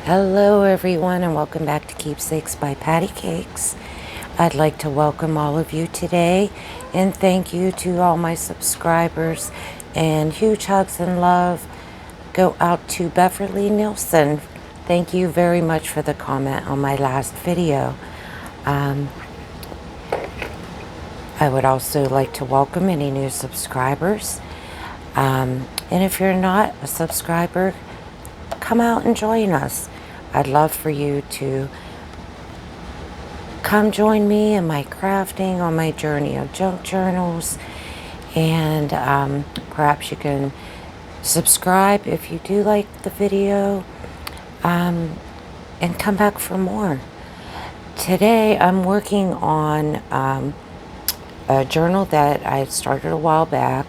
Hello everyone and welcome back to Keepsakes by Pattycakes. I'd like to welcome all of you today and thank you to all my subscribers, and huge hugs and love go out to Beverly Nielsen. Thank you very much for the comment on my last video. I would also like to welcome any new subscribers. And if you're not a subscriber, come out and join us. I'd love for you to come join me in my crafting on my journey of junk journals, and perhaps you can subscribe if you do like the video, and come back for more. Today I'm working on a journal that I started a while back,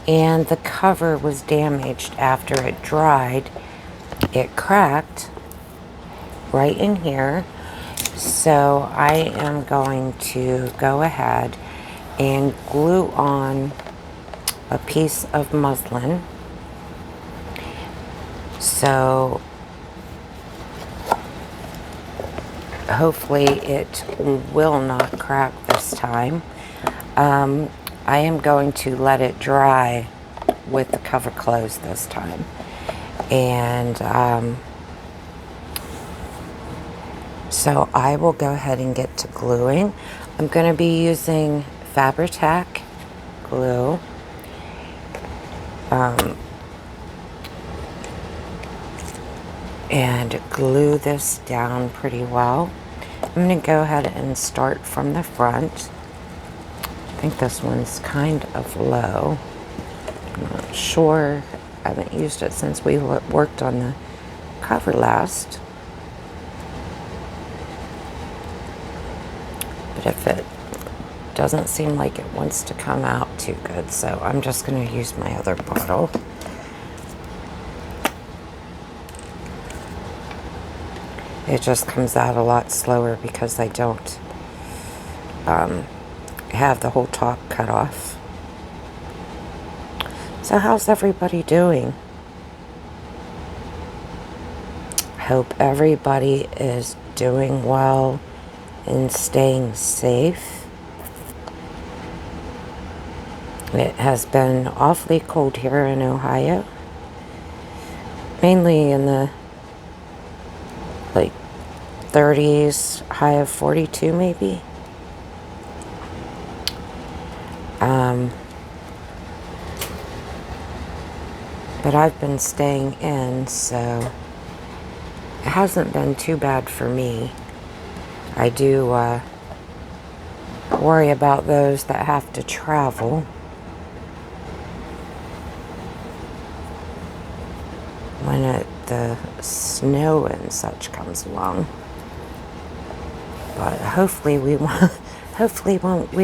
and the cover was damaged after it dried. It cracked right in here, so I am going to go ahead and glue on a piece of muslin so hopefully it will not crack this time. I am going to let it dry with the cover closed this time, and so I will go ahead and get to gluing. I'm going to be using Fabri-Tac glue. And glue this down pretty well. I'm going to go ahead and start from the front. I think this one's kind of low. I'm not sure. I haven't used it since we worked on the cover last. But if it doesn't seem like it wants to come out too good, so I'm just going to use my other bottle. It just comes out a lot slower because I don't have the whole top cut off. So how's everybody doing? Hope everybody is doing well and staying safe. It has been awfully cold here in Ohio, mainly in the 30s, high of 42 maybe. But I've been staying in, so it hasn't been too bad for me. I do worry about those that have to travel when the snow and such comes along. But hopefully we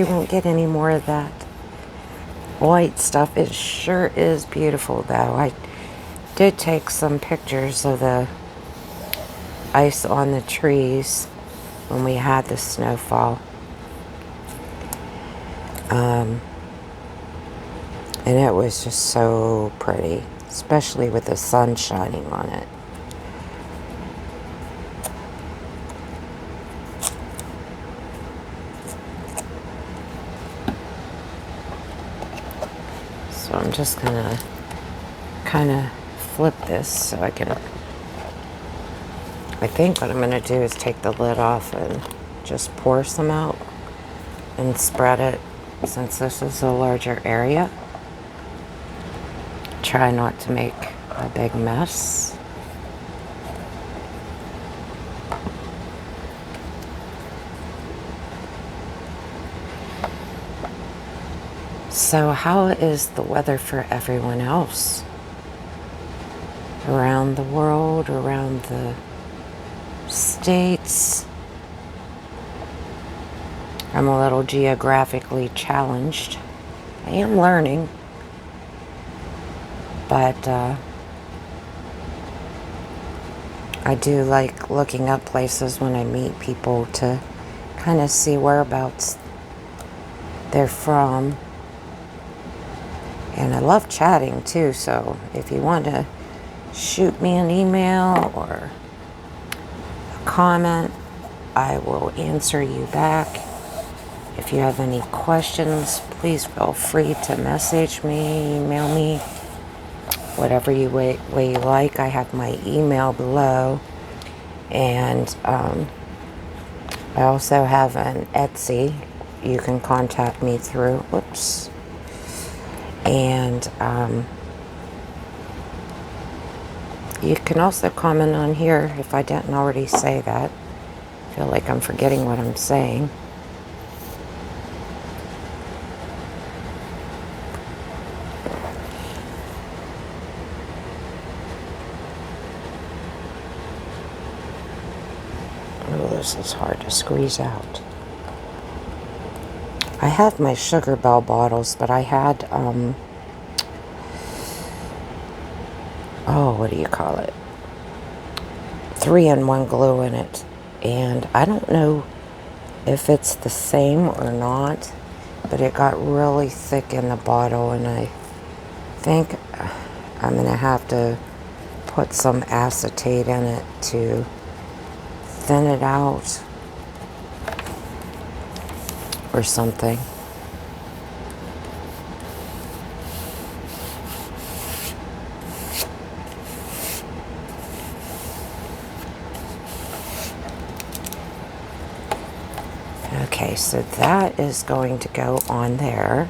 won't get any more of that white stuff. It sure is beautiful though. I did take some pictures of the ice on the trees when we had the snowfall. And it was just so pretty, especially with the sun shining on it. So I'm just gonna kind of flip this so I can, I think what I'm gonna do is take the lid off and just pour some out and spread it, since this is a larger area. Try not to make a big mess. So how is the weather for everyone else around the world, around the states? I'm a little geographically challenged. I am learning, but I do like looking up places when I meet people to kind of see whereabouts they're from. And I love chatting too, so if you want to shoot me an email or comment, I will answer you back. If you have any questions, please feel free to message me, email me, whatever way you like. I have my email below. And I also have an Etsy you can contact me through. Whoops. And you can also comment on here if I didn't already say that. I feel like I'm forgetting what I'm saying. Oh, this is hard to squeeze out. I have my Sugar Bell bottles, but I had, oh, what do you call it? 3-in-1 glue in it. And I don't know if it's the same or not, but it got really thick in the bottle, and I think I'm going to have to put some acetate in it to thin it out or something. Okay, so that is going to go on there.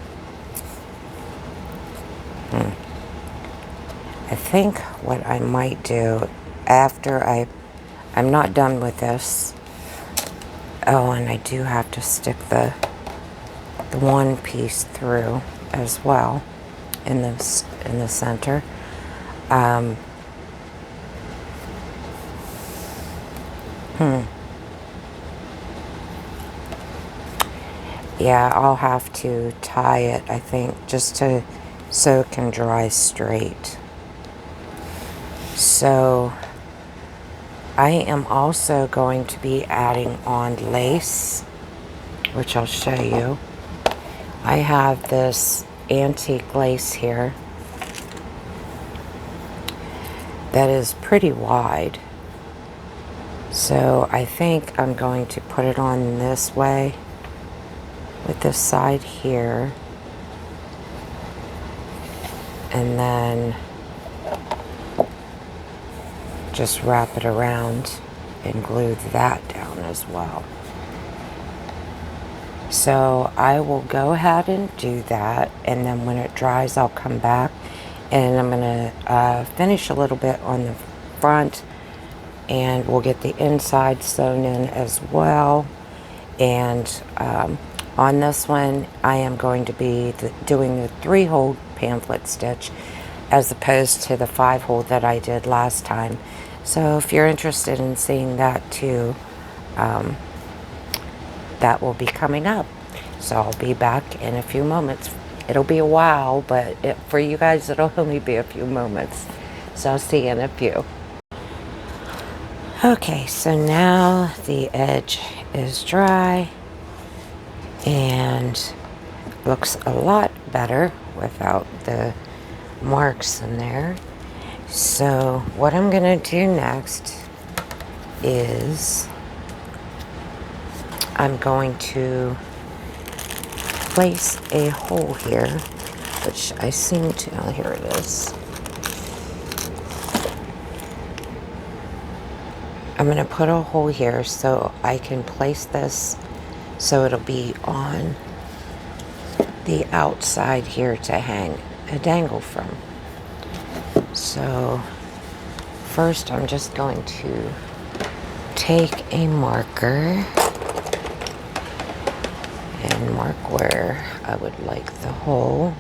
I think what I might do after I'm not done with this. Oh, and I do have to stick the one piece through as well in the center. Yeah, I'll have to tie it, I think, just so it can dry straight. So I am also going to be adding on lace, which I'll show you. I have this antique lace here that is pretty wide. So I think I'm going to put it on this way with this side here. And then just wrap it around and glue that down as well. So I will go ahead and do that, and then when it dries I'll come back and I'm gonna finish a little bit on the front, and we'll get the inside sewn in as well. And on this one I am going to be doing the 3-hole pamphlet stitch as opposed to the 5-hole that I did last time. So if you're interested in seeing that too, that will be coming up. So I'll be back in a few moments. It'll be a while, but for you guys it'll only be a few moments. So I'll see you in a few. Okay, so now the edge is dry and looks a lot better without the marks in there. So what I'm gonna do next is I'm going to place a hole here, which I seem to, oh, here it is. I'm going to put a hole here so I can place this so it'll be on the outside here to hang a dangle from. So first I'm just going to take a marker and mark where I would like the hole.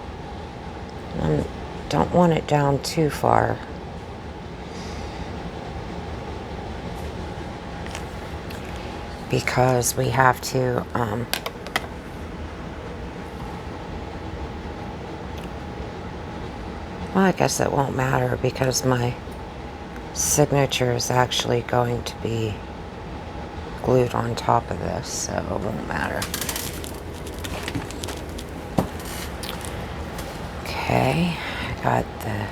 I don't want it down too far. Because we have to well, I guess it won't matter because my signature is actually going to be glued on top of this, so it won't matter. Okay, I got the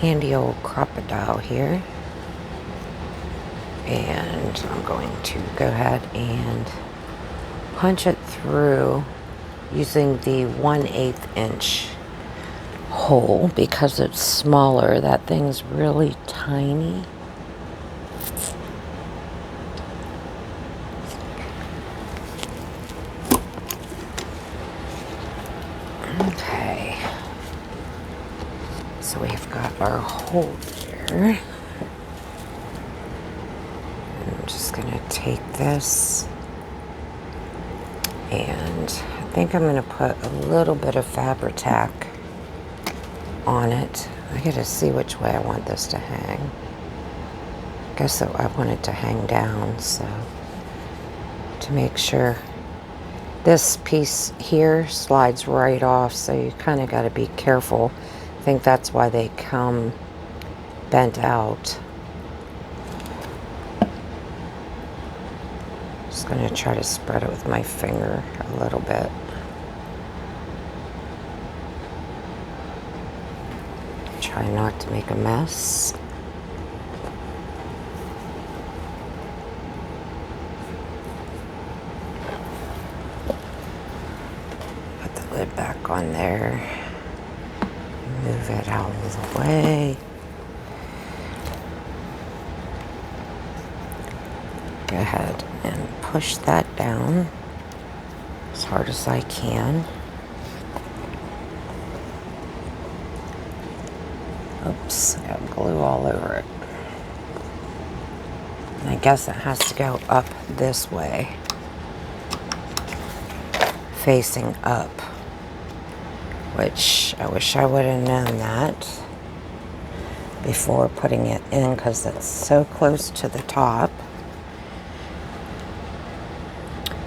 handy old crocodile here. And I'm going to go ahead and punch it through using the 1/8 inch hole because it's smaller. That thing's really tiny. Okay, so we've got our hole there. I'm just gonna take this, and I think I'm gonna put a little bit of Fabri-Tac on it. I gotta see which way I want this to hang. I guess I want it to hang down, so to make sure. This piece here slides right off, so you kind of got to be careful. I think that's why they come bent out. Just going to try to spread it with my finger a little bit. Try not to make a mess. Put the lid back on there. Move it out of the way. Go ahead and push that down as hard as I can. Oops, I got glue all over it. And I guess it has to go up this way, facing up, which I wish I would have known that before putting it in, because it's so close to the top.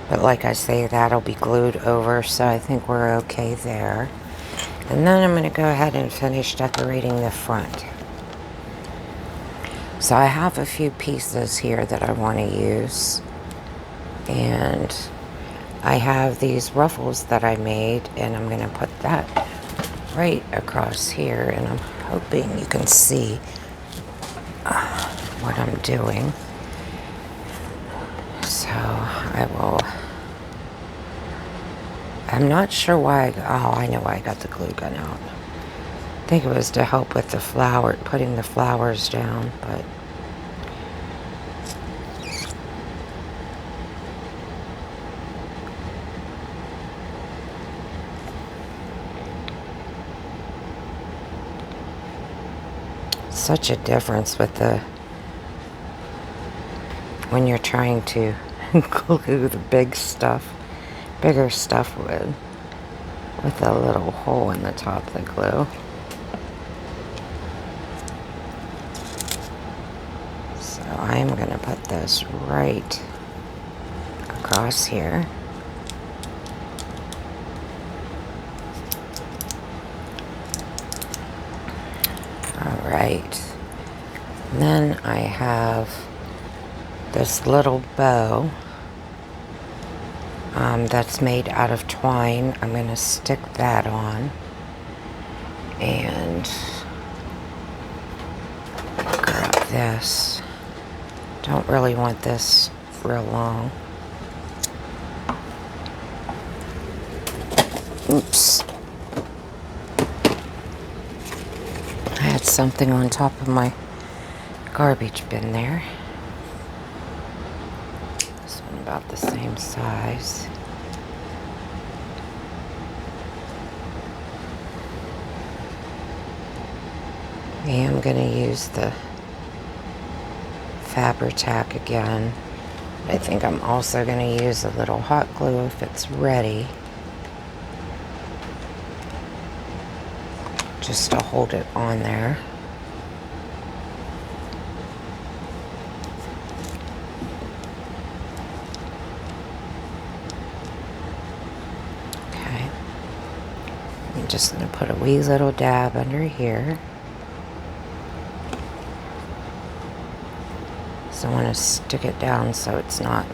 But like I say, that'll be glued over, so I think we're okay there. And then I'm going to go ahead and finish decorating the front. So I have a few pieces here that I want to use. And I have these ruffles that I made, and I'm going to put that right across here. And I'm hoping you can see what I'm doing. So I will... I'm not sure why I know why I got the glue gun out. I think it was to help with the flower, putting the flowers down, but such a difference with the when you're trying to glue the bigger stuff with a little hole in the top of the glue. So I'm going to put this right across here. All right. And then I have this little bow that's made out of twine. I'm going to stick that on and grab this. Don't really want this real long. Oops. I had something on top of my garbage bin there. This one about the same size. I am going to use the Fabri-Tac again. I think I'm also going to use a little hot glue if it's ready, just to hold it on there. Okay. I'm just going to put a wee little dab under here. So I want to stick it down so it's not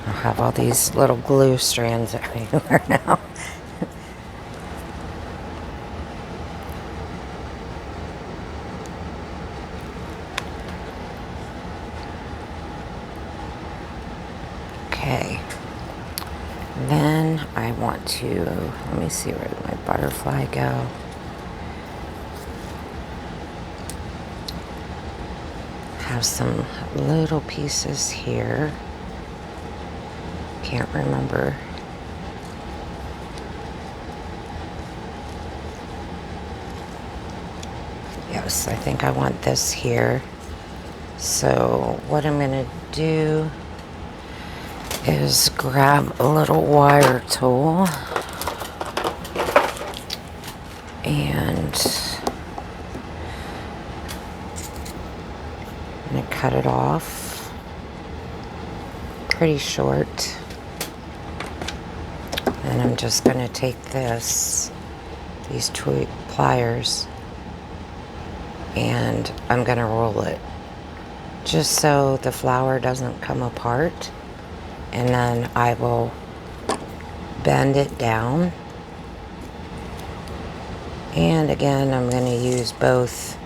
I have all these little glue strands everywhere now. want to, let me see, where did my butterfly go? Have some little pieces here. Can't remember. Yes, I think I want this here. So what I'm going to do is grab a little wire tool and I'm going to cut it off pretty short. And I'm just going to take these two pliers, and I'm going to roll it just so the flower doesn't come apart. And then I will bend it down. And again, I'm going to use both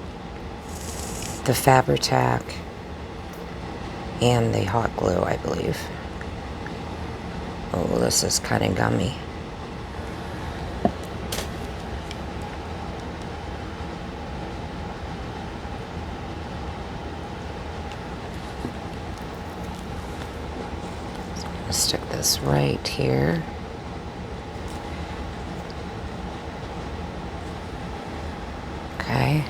the Fabri-Tac and the hot glue, I believe. Oh, this is kind of gummy. So I'm going to stick this right here. Okay.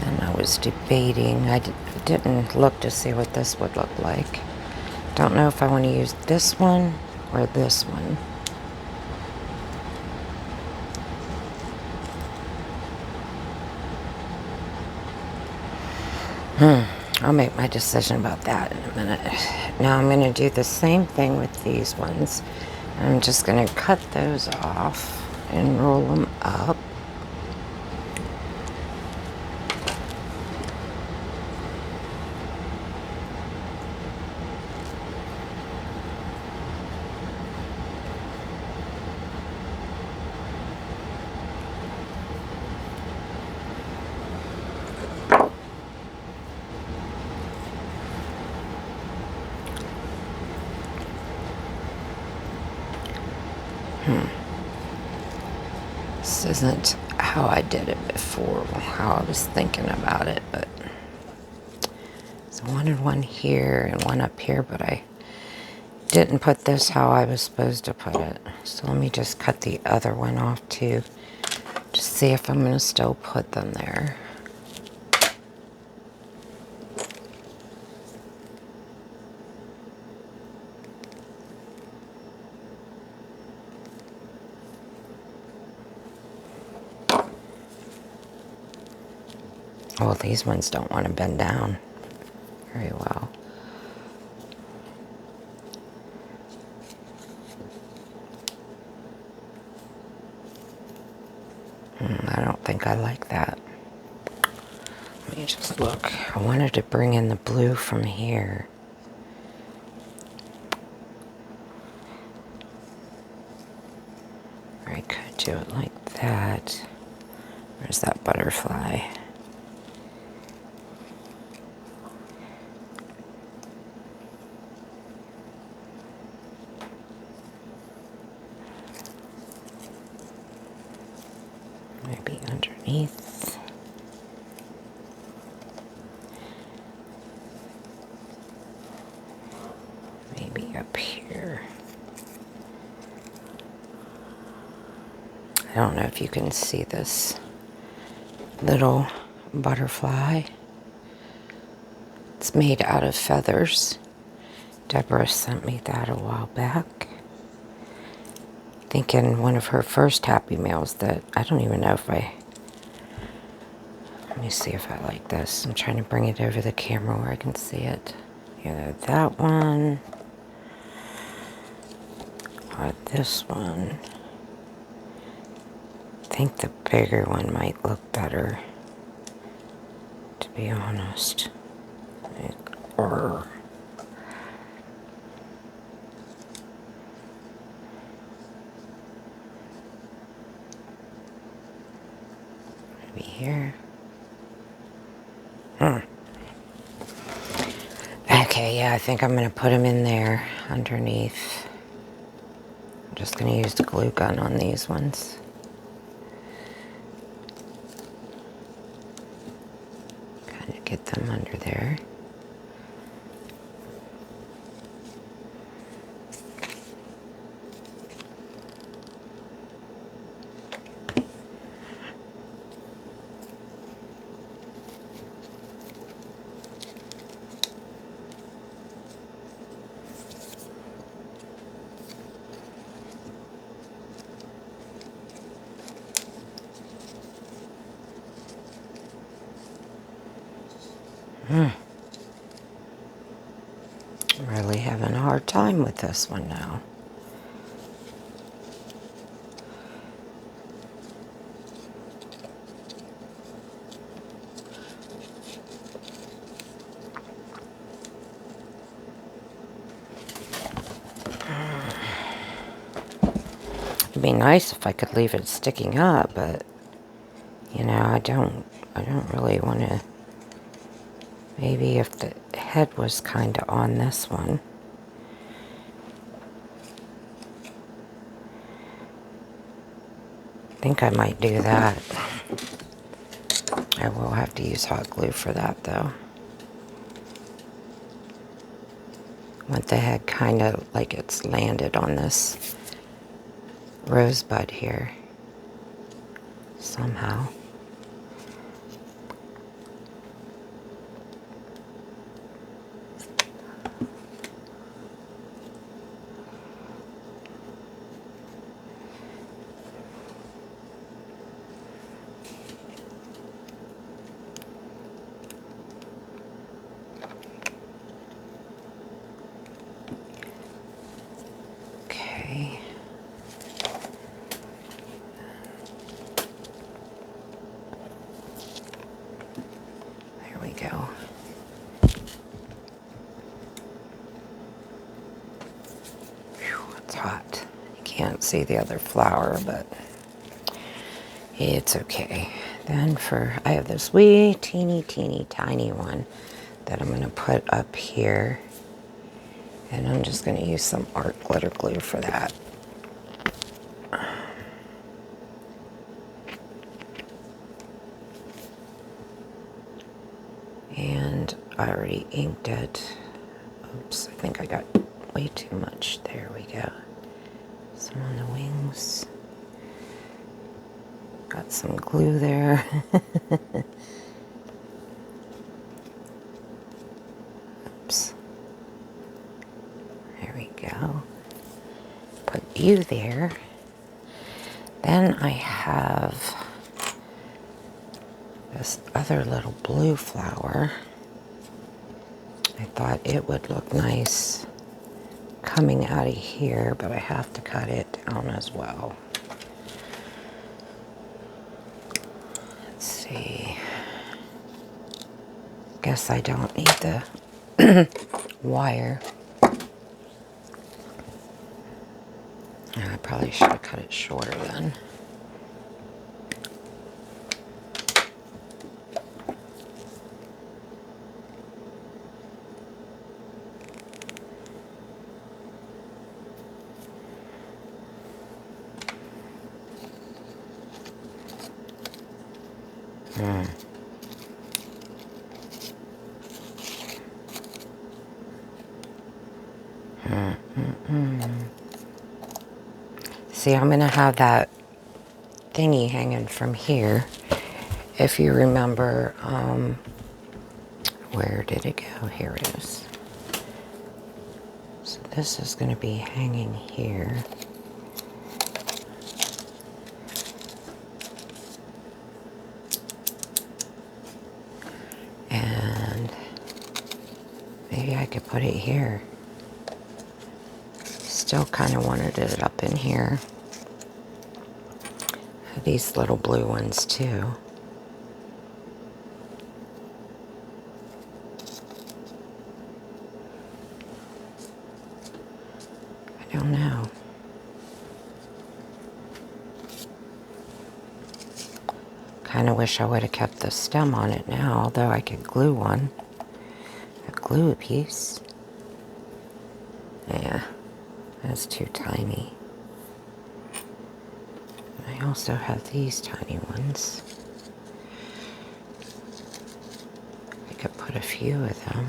And I was debating, I didn't look to see what this would look like. Don't know if I want to use this one or this one. I'll make my decision about that in a minute. Now I'm going to do the same thing with these ones. I'm just going to cut those off and roll them up. This isn't how I did it before, how I was thinking about it, but so I wanted one here and one up here, but I didn't put this how I was supposed to put it. So let me just cut the other one off too, to see if I'm going to still put them there. Well, these ones don't want to bend down very well. I don't think I like that. Let me just look. I wanted to bring in the blue from here. Or I could do it like that. Where's that butterfly? Maybe underneath. Maybe up here. I don't know if you can see this little butterfly. It's made out of feathers. Deborah sent me that a while back. I think in one of her first Happy Mails that I don't even know if I... Let me see if I like this. I'm trying to bring it over the camera where I can see it. Either that one or this one. I think the bigger one might look better, to be honest. Maybe here. Okay, yeah, I think I'm going to put them in there underneath. just going to use the glue gun on these ones. Kind of get them under there. Really having a hard time with this one now. It'd be nice if I could leave it sticking up, but you know, I don't really want to. Maybe if the head was kind of on this one. I think I might do that. I will have to use hot glue for that though. I want the head kind of like it's landed on this rosebud here somehow. Okay. There we go. Whew, it's hot. You can't see the other flower, but it's okay. Then I have this wee teeny tiny one that I'm going to put up here. And I'm just going to use some art glitter glue for that. And I already inked it. Oops, I think I got way too much. There we go. Some on the wings. Got some glue there. Oops. There we go. Put you there. Then I have this other little blue flower. I thought it would look nice coming out of here, but I have to cut it down as well. Let's see. Guess I don't need the wire. I probably should have cut it shorter then. See, I'm going to have that thingy hanging from here. If you remember, where did it go? Here it is. So this is going to be hanging here. And maybe I could put it here. Still kind of wanted it up in here. These little blue ones too. I don't know. Kind of wish I would have kept the stem on it now, although I could glue one. Glue a piece. Yeah, that's too tiny. I also have these tiny ones. I could put a few of them.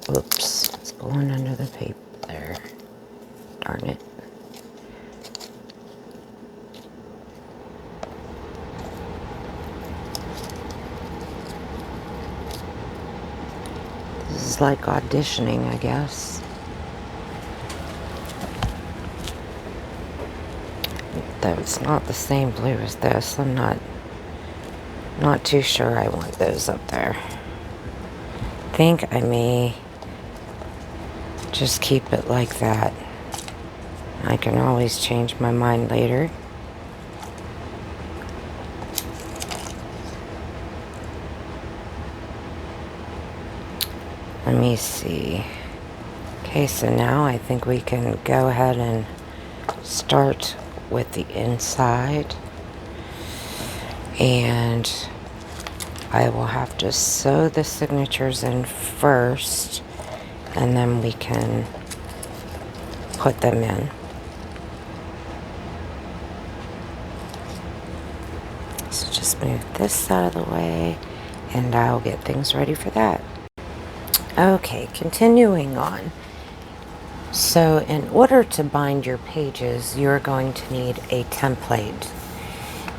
Oops, it's going under the paper there. Darn it. This is like auditioning, I guess. Though it's not the same blue as this. I'm not too sure I want those up there. I think I may just keep it like that. I can always change my mind later. Let me see. Okay, so now I think we can go ahead and start with the inside. And I will have to sew the signatures in first, and then we can put them in. So just move this out of the way, and I'll get things ready for that. Okay, continuing on. So in order to bind your pages, you're going to need a template.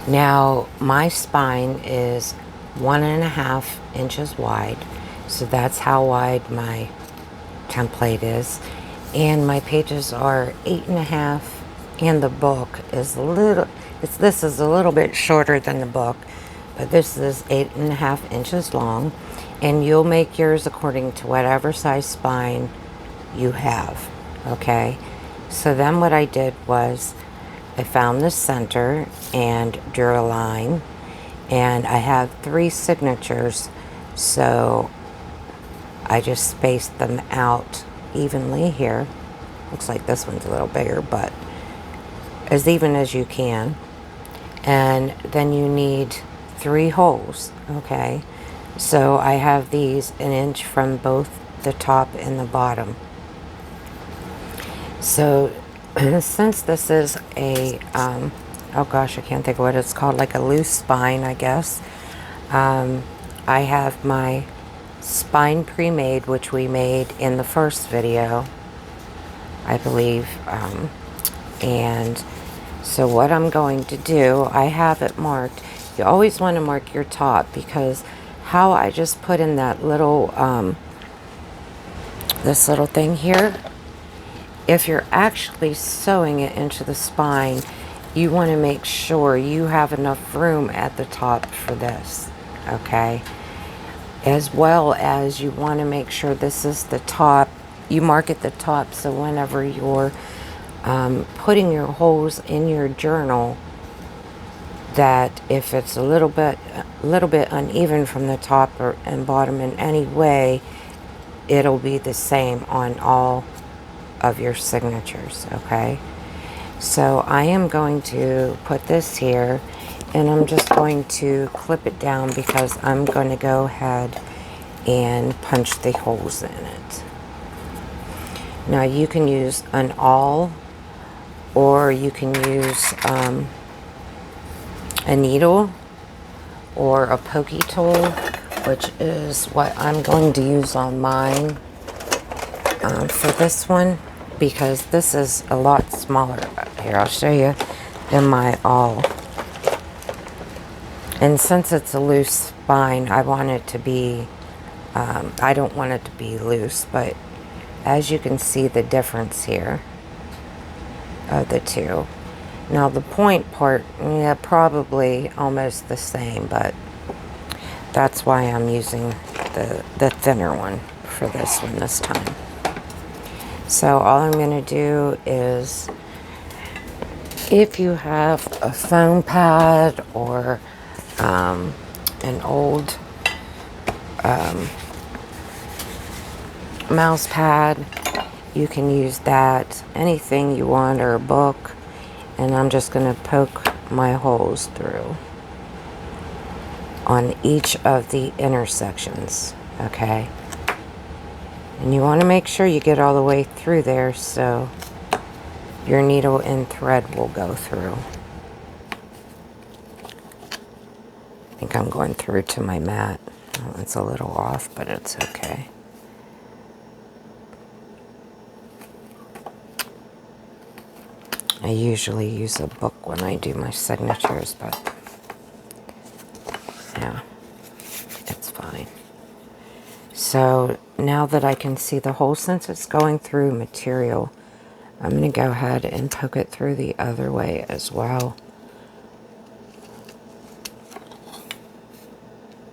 Now, my spine is 1.5 inches wide, so that's how wide my template is. And my pages are 8.5, and the book is this is a little bit shorter than the book, but this is 8.5 inches long, and you'll make yours according to whatever size spine you have, okay? So then what I did was I found the center and drew a line, and I have 3 signatures, so I just spaced them out evenly here. Looks like this one's a little bigger, but as even as you can. And then you need 3 holes, okay? So I have these 1 inch from both the top and the bottom. So since this is a, oh gosh, I can't think of what it's called, like a loose spine, I guess. I have my spine pre-made, which we made in the first video, I believe. And so what I'm going to do, I have it marked. You always want to mark your top, because how I just put in that little, this little thing here, if you're actually sewing it into the spine, you want to make sure you have enough room at the top for this, okay? As well as you want to make sure this is the top. You mark at the top, so whenever you're putting your holes in your journal, that if it's a little bit uneven from the top and bottom in any way, it'll be the same on all of your signatures, okay? So I am going to put this here, and I'm just going to clip it down because I'm going to go ahead and punch the holes in it. Now you can use an awl, or you can use a needle or a pokey tool, which is what I'm going to use on mine for this one, because this is a lot smaller. Here, I'll show you in my awl. And since it's a loose spine, I want it to be, I don't want it to be loose, but as you can see the difference here of the two. Now the point part, yeah, probably almost the same, but that's why I'm using the thinner one for this one this time. So all I'm going to do is, if you have a foam pad or an old mouse pad, you can use that, anything you want, or a book, and I'm just going to poke my holes through. on each of the intersections, okay? And you want to make sure you get all the way through there so your needle and thread will go through. I think I'm going through to my mat. Oh, it's a little off, but it's okay. I usually use a book when I do my signatures, but yeah, it's fine. So now that I can see the hole, since it's going through material, I'm going to go ahead and poke it through the other way as well.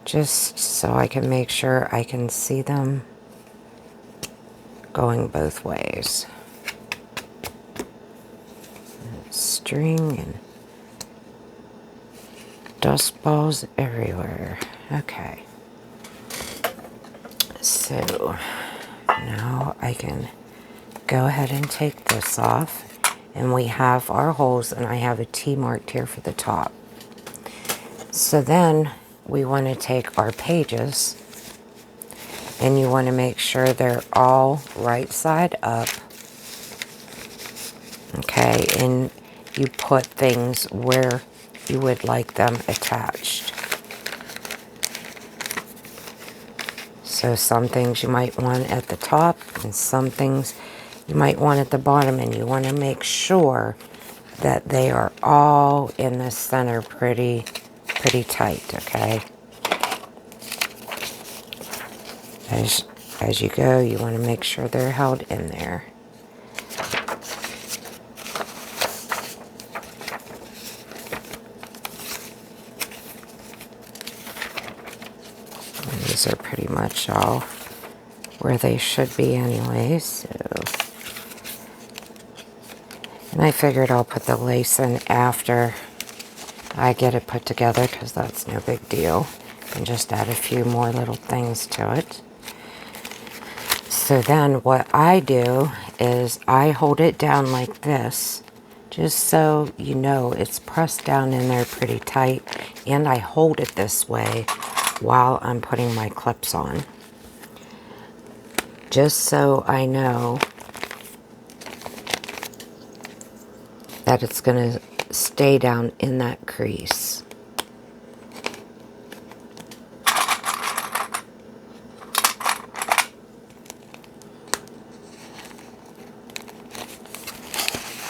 Just so I can make sure I can see them going both ways. String and dust balls everywhere. Okay. So now I can go ahead and take this off. And we have our holes, and I have a T marked here for the top. So then we want to take our pages, and you want to make sure they're all right side up. Okay, and you put things where you would like them attached. So some things you might want at the top, and some things you might want at the bottom, and you want to make sure that they are all in the center pretty tight, okay? As you go, you want to make sure they're held in there. And these are pretty much all where they should be anyways, so. And I figured I'll put the lace in after I get it put together, because that's no big deal. And just add a few more little things to it. So then what I do is I hold it down like this, just so you know it's pressed down in there pretty tight. And I hold it this way while I'm putting my clips on, just so I know that it's going to stay down in that crease.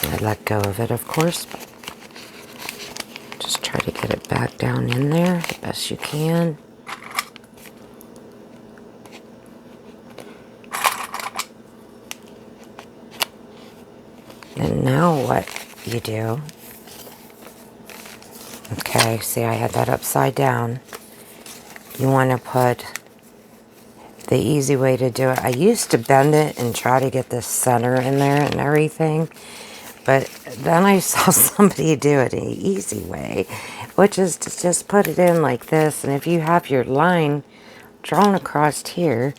I let go of it, of course. Just try to get it back down in there the best you can. And now what you do, okay, see I had that upside down. You want to put the easy way to do it. I used to bend it and try to get the center in there and everything, but then I saw somebody do it the easy way, which is to just put it in like this. And if you have your line drawn across here,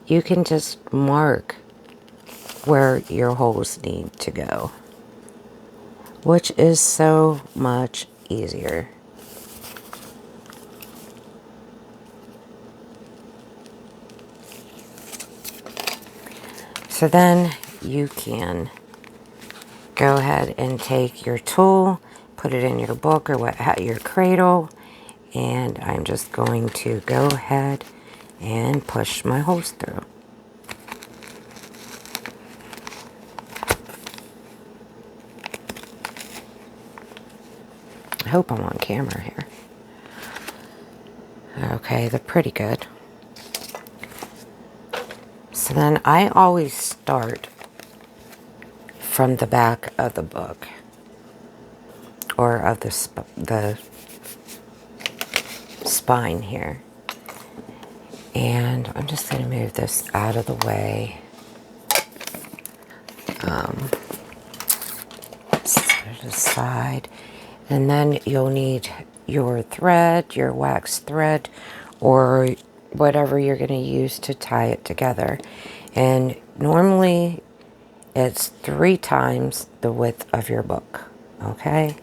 you can just mark where your holes need to go, which is so much easier. So then you can go ahead and take your tool, put it in your book or your cradle, and I'm just going to go ahead and push my holes through. I hope I'm on camera here. Okay, they're pretty good. So then I always start from the back of the book, or of the spine here. And I'm just going to move this out of the way. Set it aside. And then you'll need your thread, your wax thread, or whatever you're going to use to tie it together. And normally it's 3 times the width of your book, okay?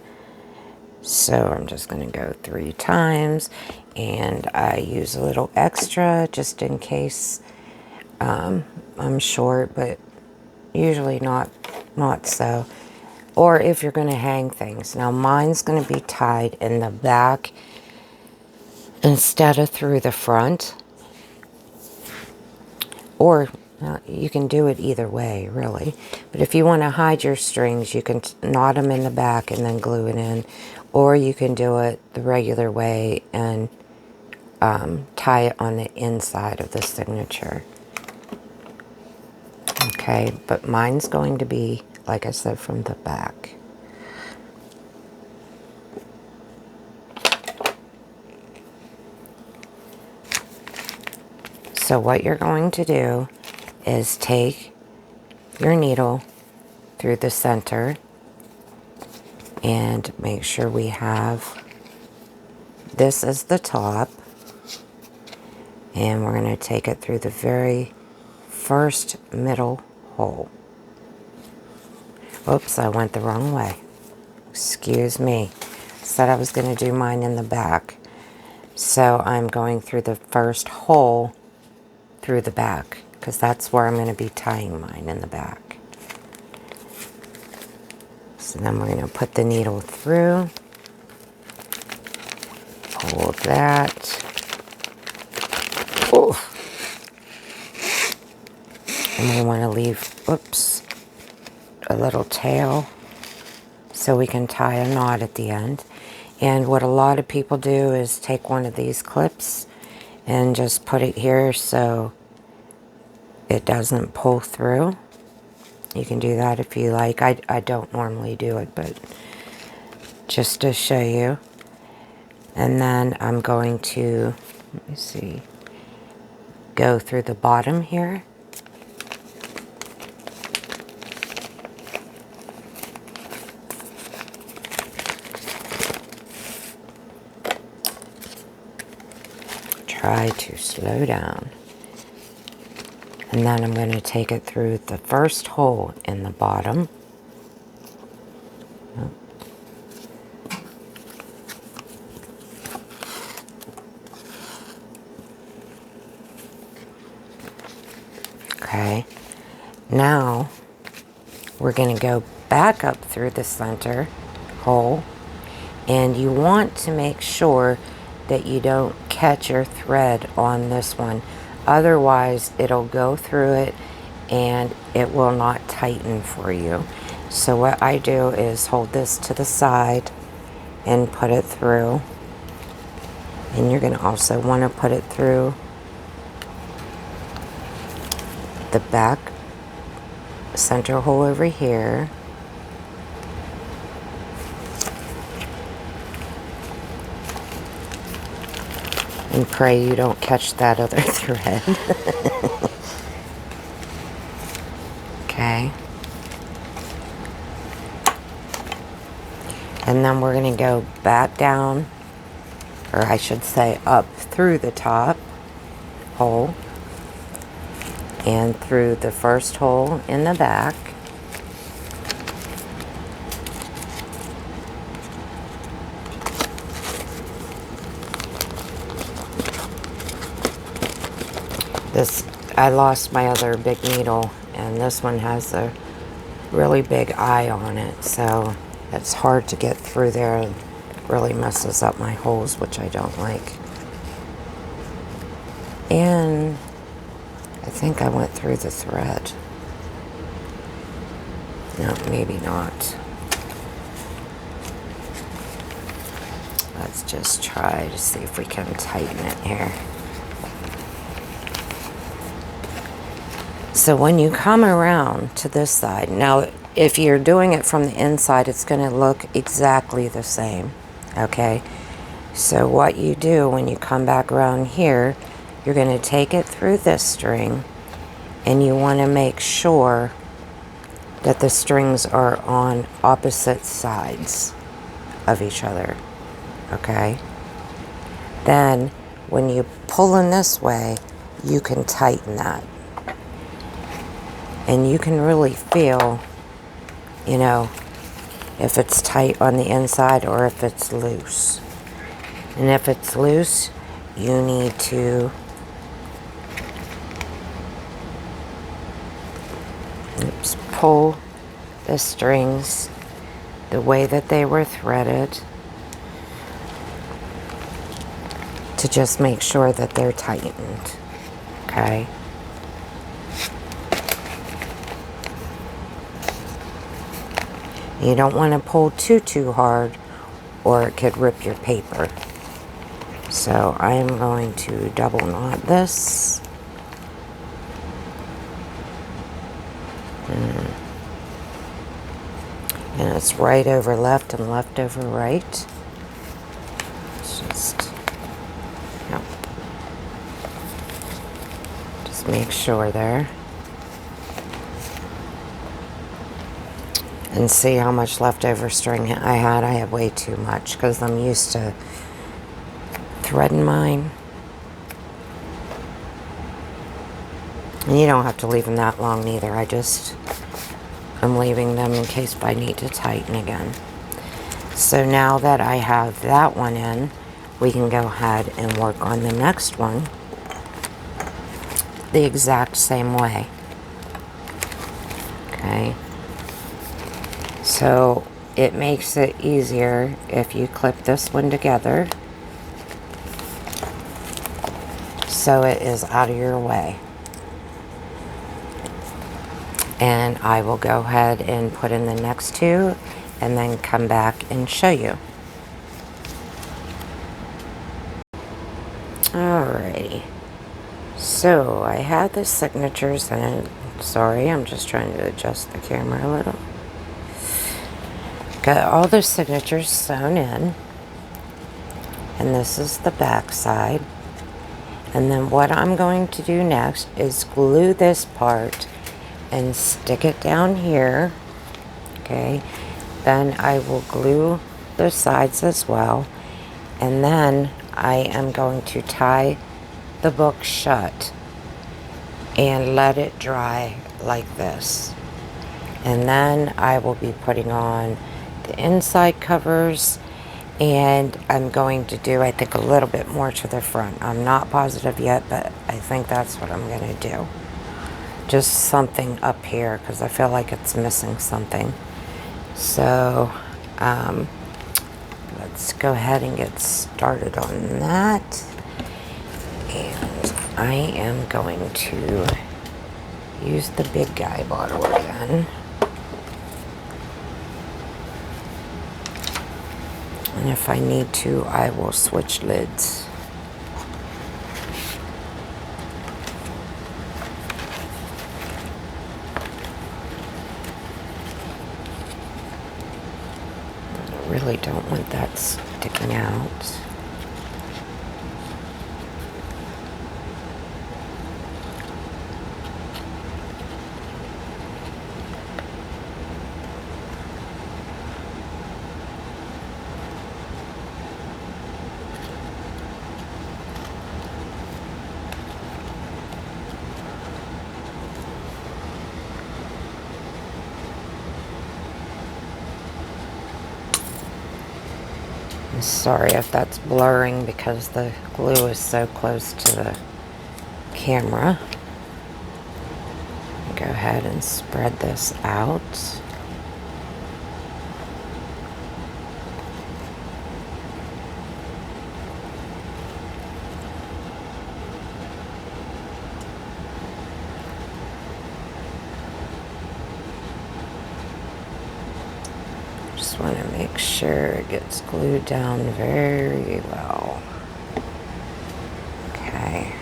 So I'm just going to go 3 times, and I use a little extra just in case I'm short, but usually not so. Or if you're going to hang things. Now mine's going to be tied in the back instead of through the front. Or you can do it either way, really. But if you want to hide your strings, you can knot them in the back and then glue it in. Or you can do it the regular way and tie it on the inside of the signature. Okay, but mine's going to be, like I said, from the back. So what you're going to do is take your needle through the center and make sure we have this as the top, and we're going to take it through the very first middle hole. Oops, I went the wrong way. Excuse me. Said I was going to do mine in the back. So I'm going through the first hole through the back, because that's where I'm going to be tying mine, in the back. So then we're going to put the needle through, hold that. Oh. And we want to leave, oops, a little tail so we can tie a knot at the end. And what a lot of people do is take one of these clips and just put it here so it doesn't pull through. You can do that if you like. I don't normally do it, but just to show you. And then I'm going to, let me see, go through the bottom here. Try to slow down. And then I'm going to take it through the first hole in the bottom. Okay. Now we're going to go back up through the center hole, and you want to make sure that you don't catch your thread on this one. Otherwise, it'll go through it and it will not tighten for you. So what I do is hold this to the side and put it through. And you're going to also want to put it through the back center hole over here. And pray you don't catch that other thread. Okay. And then we're going to go back down, or I should say up through the top hole and through the first hole in the back. This, I lost my other big needle, and this one has a really big eye on it, so it's hard to get through there. It really messes up my holes, which I don't like. And I think I went through the thread. No, maybe not. Let's just try to see if we can tighten it here. So when you come around to this side, now if you're doing it from the inside, it's going to look exactly the same, okay? So what you do when you come back around here, you're going to take it through this string, and you want to make sure that the strings are on opposite sides of each other, okay? Then when you pull in this way, you can tighten that. And you can really feel, you know, if it's tight on the inside or if it's loose. And if it's loose, you need to pull the strings the way that they were threaded to just make sure that they're tightened. Okay. You don't want to pull too hard or it could rip your paper. So I am going to double knot this. And it's right over left and left over right. It's just, yep. Just make sure there. And see how much leftover string I had. I had way too much because I'm used to threading mine. And you don't have to leave them that long neither. I'm leaving them in case I need to tighten again. So now that I have that one in, we can go ahead and work on the next one the exact same way. Okay. So it makes it easier if you clip this one together so it is out of your way. And I will go ahead and put in the next two and then come back and show you. Alrighty. So I had the signatures in. Sorry, I'm just trying to adjust the camera a little. Got all the signatures sewn in. And this is the back side. And then what I'm going to do next is glue this part and stick it down here. Okay. Then I will glue the sides as well. And then I am going to tie the book shut and let it dry like this. And then I will be putting on the inside covers, and I'm going to do, I think, a little bit more to the front. I'm not positive yet, but I think that's what I'm going to do. Just something up here because I feel like it's missing something. So let's go ahead and get started on that. And I am going to use the big guy bottle again. And if I need to, I will switch lids. I really don't want that sticking out. I'm sorry if that's blurring because the glue is so close to the camera. Go ahead and spread this out. Just want to make sure it gets glued down very well. Okay.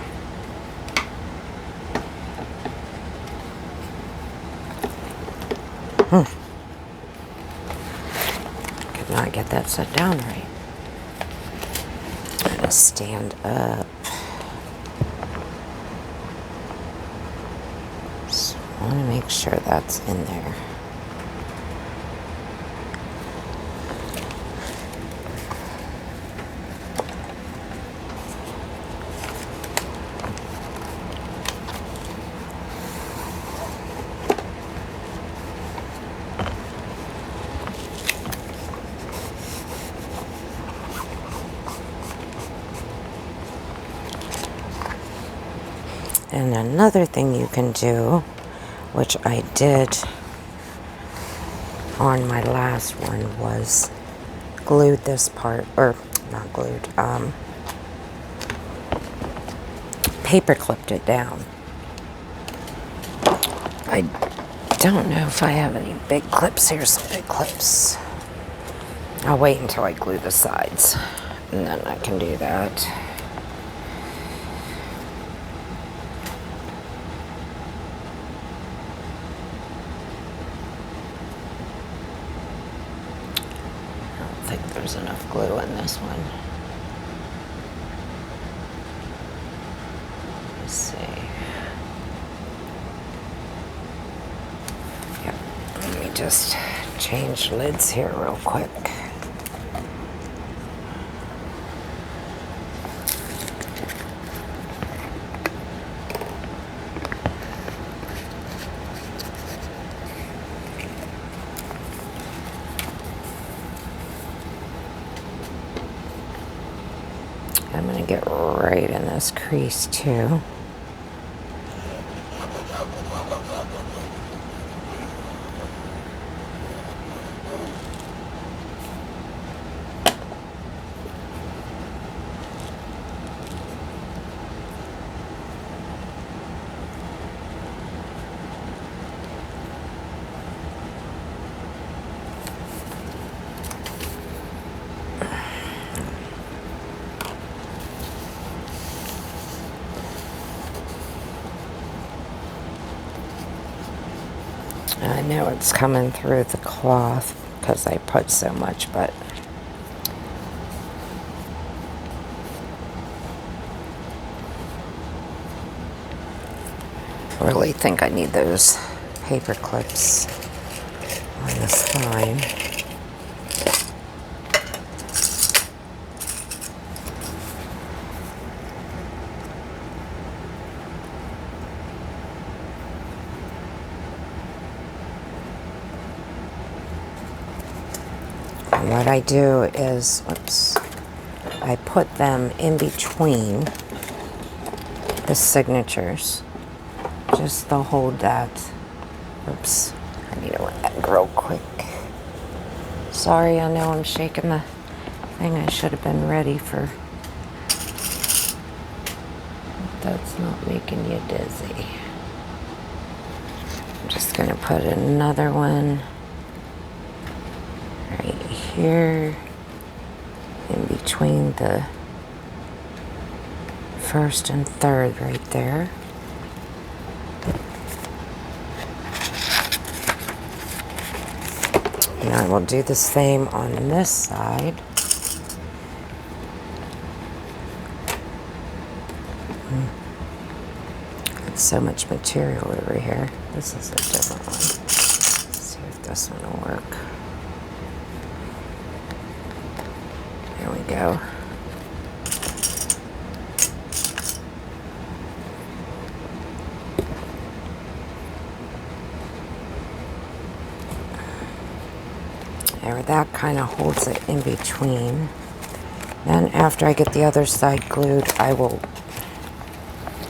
Could not get that set down right. I'm gonna stand up. So I want to make sure that's in there. And another thing you can do, which I did on my last one, was glued this part, or not glued, paper clipped it down. I don't know if I have any big clips. Here's some big clips. I'll wait until I glue the sides, and then I can do that. I don't think there's enough glue in this one. Let's see. Yep. Let me just change lids here real quick. I'm going to get right in this crease too. I know it's coming through the cloth because I put so much, but I really think I need those paper clips on the spine. And what I do is, whoops, I put them in between the signatures, just to hold that. Oops, I need to let that grow quick. Sorry, I know I'm shaking the thing. I should have been ready for. That's not making you dizzy. I'm just gonna put another one right here in between the first and third right there. And I will do the same on this side. It's so much material over here. This is a different one. Let's see if this one will work. There we go. There, that kind of holds it in between. Then after I get the other side glued, I will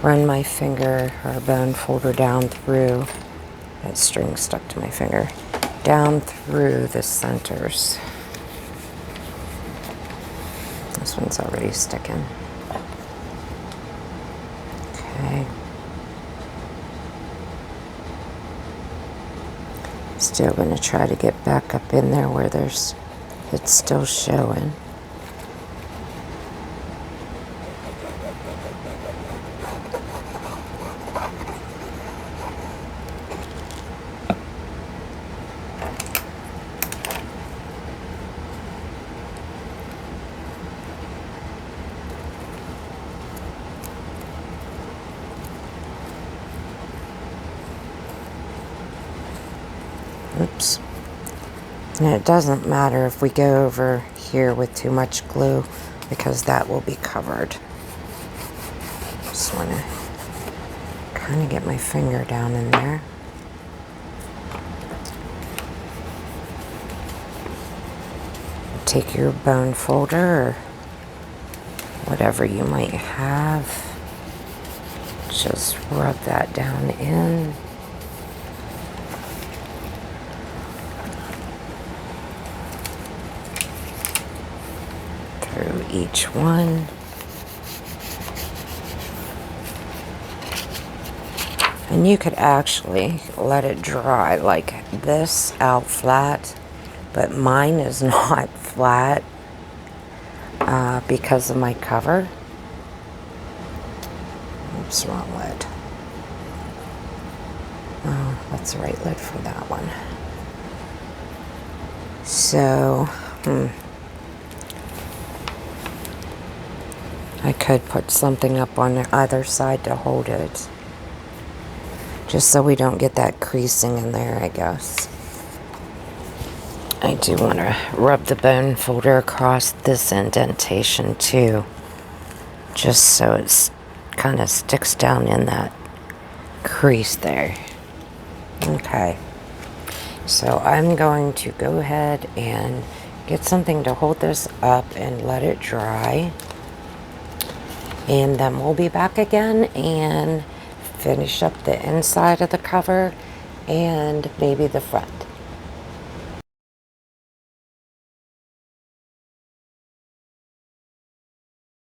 run my finger or bone folder down through, that string stuck to my finger, down through the centers. This one's already sticking. Okay. Still going to try to get back up in there where it's still showing. Oops. And it doesn't matter if we go over here with too much glue because that will be covered. Just want to kind of get my finger down in there. Take your bone folder or whatever you might have. Just rub that down in. Through each one. And you could actually let it dry like this out flat, but mine is not flat because of my cover. Oops, wrong lid. Oh, that's the right lid for that one. So, I could put something up on the other side to hold it. Just so we don't get that creasing in there, I guess. I do want to rub the bone folder across this indentation too. Just so it kind of sticks down in that crease there. Okay. So I'm going to go ahead and get something to hold this up and let it dry. And then we'll be back again and finish up the inside of the cover and maybe the front.